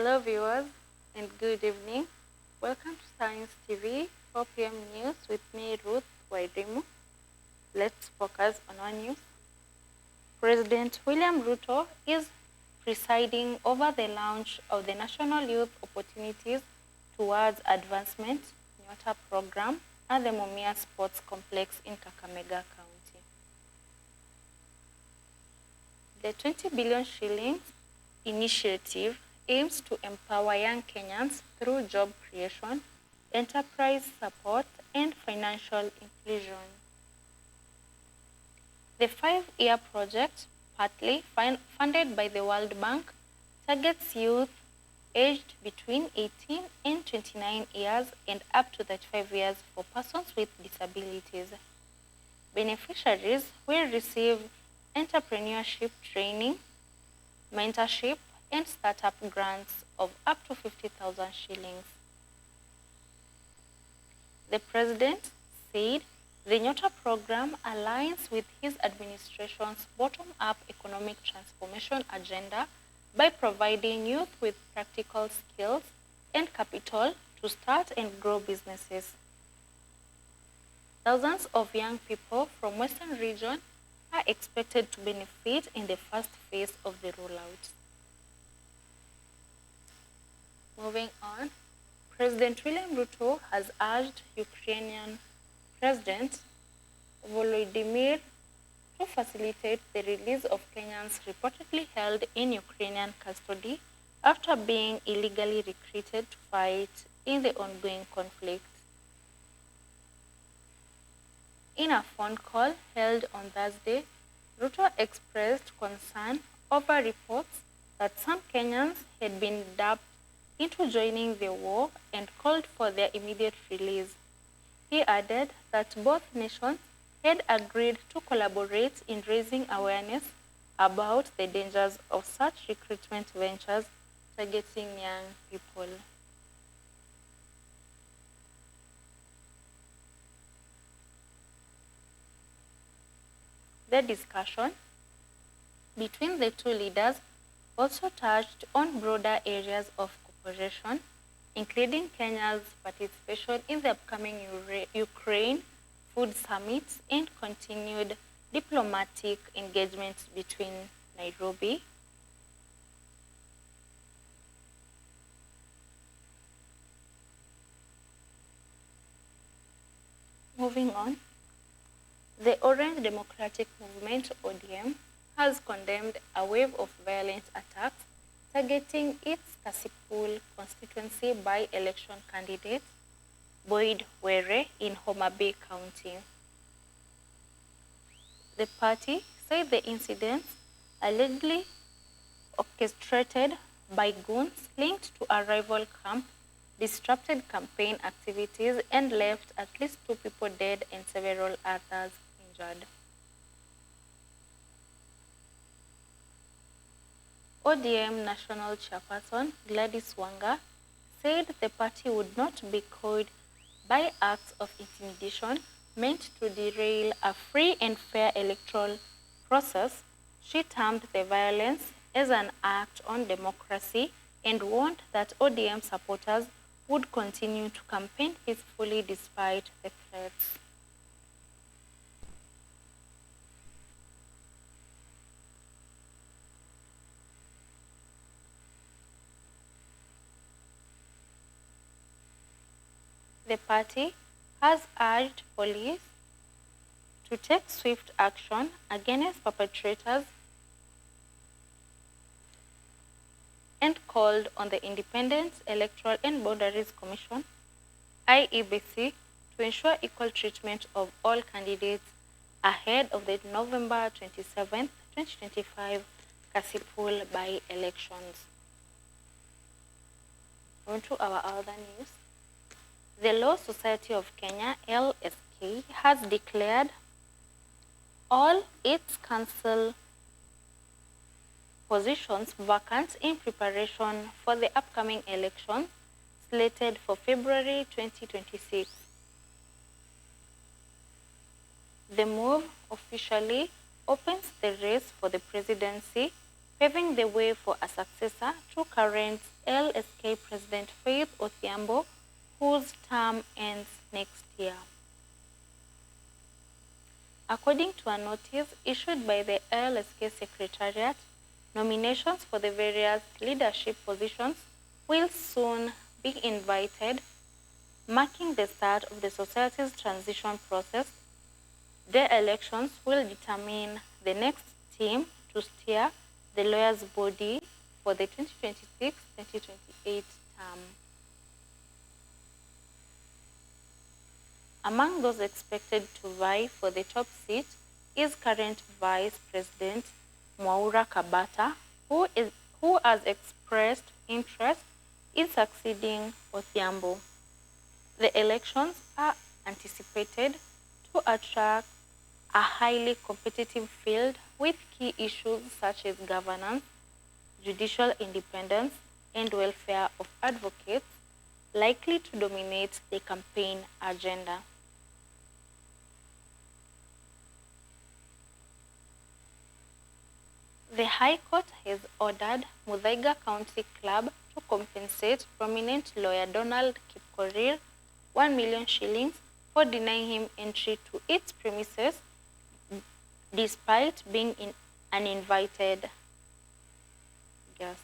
Hello viewers and good evening. Welcome to Science TV 4 p.m. news with me Ruth Wairimu. Let's focus on our news. President William Ruto is presiding over the launch of the National Youth Opportunities Towards Advancement Nyota program at the Mumias Sports Complex in Kakamega County. The 20 billion shillings initiative aims to empower young Kenyans through job creation, enterprise support, and financial inclusion. The 5-year project, partly funded by the World Bank, targets youth aged between 18 and 29 years and up to 35 years for persons with disabilities. Beneficiaries will receive entrepreneurship training, mentorship, and startup grants of up to 50,000 shillings. The president said the Nyota program aligns with his administration's bottom-up economic transformation agenda by providing youth with practical skills and capital to start and grow businesses. Thousands of young people from Western region are expected to benefit in the first phase of the rollout. Moving on, President William Ruto has urged Ukrainian President Volodymyr to facilitate the release of Kenyans reportedly held in Ukrainian custody after being illegally recruited to fight in the ongoing conflict. In a phone call held on Thursday, Ruto expressed concern over reports that some Kenyans had been duped into joining the war and called for their immediate release. He added that both nations had agreed to collaborate in raising awareness about the dangers of such recruitment ventures targeting young people. The discussion between the two leaders also touched on broader areas of cooperation, including Kenya's participation in the upcoming Ukraine Food Summit and continued diplomatic engagement between Nairobi, Moving on, the Orange Democratic Movement, ODM, has condemned a wave of violent attacks targeting its Kasipul constituency by-election candidate, Boyd Were, in Homa Bay County. The party said the incidents, allegedly orchestrated by goons linked to a rival camp, disrupted campaign activities and left at least 2 people dead and several others injured. ODM National Chairperson Gladys Wanga said the party would not be cowed by acts of intimidation meant to derail a free and fair electoral process. She termed the violence as an act on democracy and warned that ODM supporters would continue to campaign peacefully despite the threats. The party has urged police to take swift action against perpetrators and called on the Independent Electoral and Boundaries Commission, IEBC, to ensure equal treatment of all candidates ahead of the November 27, 2025 Kasipul by-elections. On to our other news. The Law Society of Kenya, LSK, has declared all its council positions vacant in preparation for the upcoming elections slated for February 2026. The move officially opens the race for the presidency, paving the way for a successor to current LSK per notice issued by the LSK Secretariat, nominations for the various leadership positions will soon be invited, marking the start of the society's transition process. The elections will determine the next team to steer the lawyers' body for the 2026-2028 term. Among those expected to vie for the top seat is current Vice President Mwaura Kabata, who has expressed interest in succeeding Odhiambo. The elections are anticipated to attract a highly competitive field with key issues such as governance, judicial independence, and welfare of advocates likely to dominate the campaign agenda. The High Court has ordered Muthaiga County Club to compensate prominent lawyer Donald Kipkorir 1 million shillings for denying him entry to its premises despite being an uninvited guest.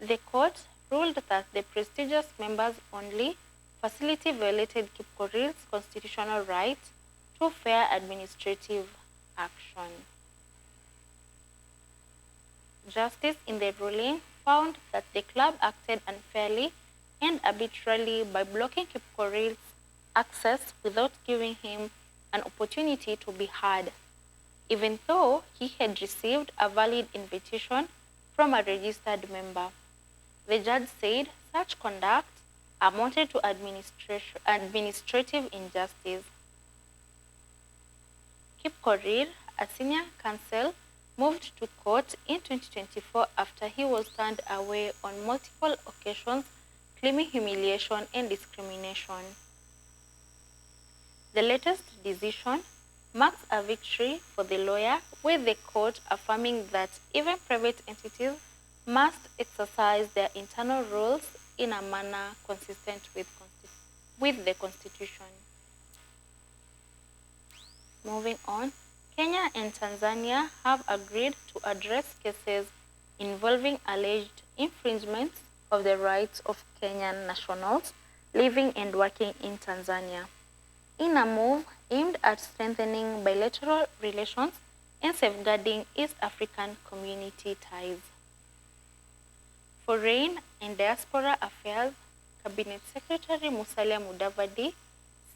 The court ruled that the prestigious members-only facility violated Kipkorir's constitutional right to fair administrative action. Justice in the ruling found that the club acted unfairly and arbitrarily by blocking Kipkorir's access without giving him an opportunity to be heard, even though he had received a valid invitation from a registered member. The judge said such conduct amounted to administrative injustice. Kipkorir, a senior counsel, moved to court in 2024 after he was turned away on multiple occasions, claiming humiliation and discrimination. The latest decision marks a victory for the lawyer, with the court affirming that even private entities must exercise their internal rules in a manner consistent with the Constitution. Moving on, Kenya and Tanzania have agreed to address cases involving alleged infringements of the rights of Kenyan nationals living and working in Tanzania, in a move aimed at strengthening bilateral relations and safeguarding East African community ties. Foreign and Diaspora Affairs Cabinet Secretary Musalia Mudavadi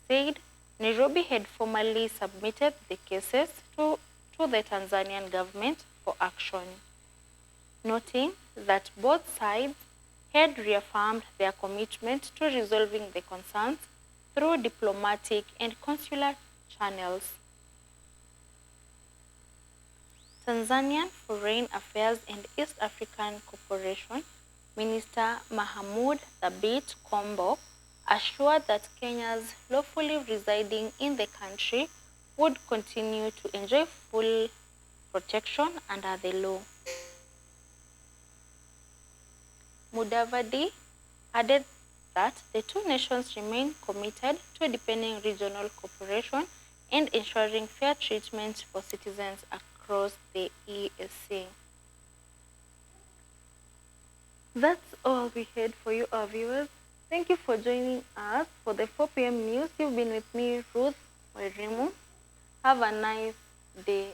said Nairobi had formally submitted the cases to the Tanzanian government for action, noting that both sides had reaffirmed their commitment to resolving the concerns through diplomatic and consular channels. Tanzanian Foreign Affairs and East African Cooperation Minister Mahamoud Thabit Kombo assured that Kenyans lawfully residing in the country would continue to enjoy full protection under the law. Mudavadi added that the two nations remain committed to deepening regional cooperation and ensuring fair treatment for citizens across the EAC. That's all we had for you, our viewers. Thank you for joining us for the 4 p.m. news. You've been with me, Ruth Wairimu. Have a nice day.